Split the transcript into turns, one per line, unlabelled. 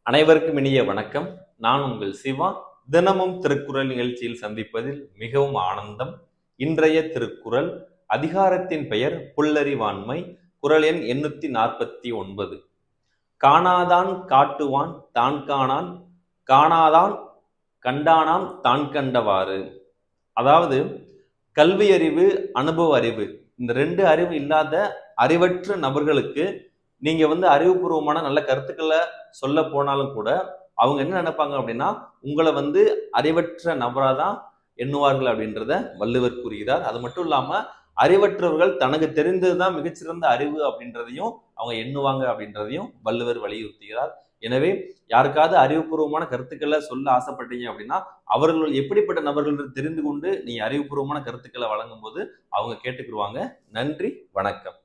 அனைவருக்கும் இனிய வணக்கம். நான் உங்கள் சிவா. தினமும் திருக்குறள் நிகழ்ச்சியில் சந்திப்பதில் மிகவும் ஆனந்தம். இன்றைய திருக்குறள் அதிகாரத்தின் பெயர் புல்லறிவாண்மை. குறள் எண் 849. காணாதான் காட்டுவான் தான் காணான், காணாதான் கண்டானாம் தான் கண்டவாறு. அதாவது கல்வி அறிவு, அனுபவ அறிவு, இந்த ரெண்டு அறிவு இல்லாத அறிவற்ற நபர்களுக்கு நீங்க அறிவுபூர்வமான நல்ல கருத்துக்களை சொல்ல போனாலும் கூட அவங்க என்ன நினைப்பாங்க அப்படின்னா உங்களை அறிவற்ற நபரா தான் எண்ணுவார்கள் அப்படின்றத வள்ளுவர் கூறுகிறார். அது மட்டும் இல்லாம அறிவற்றவர்கள் தனக்கு தெரிந்ததுதான் மிகச்சிறந்த அறிவு அப்படின்றதையும் அவங்க எண்ணுவாங்க அப்படின்றதையும் வள்ளுவர் வலியுறுத்துகிறார். எனவே யாருக்காவது அறிவுபூர்வமான கருத்துக்களை சொல்ல ஆசைப்பட்டீங்க அப்படின்னா அவர்கள் எப்படிப்பட்ட நபர்கள் தெரிந்து கொண்டு நீங்க அறிவுபூர்வமான கருத்துக்களை வழங்கும் போது அவங்க கேட்டுக்கிடுவாங்க. நன்றி, வணக்கம்.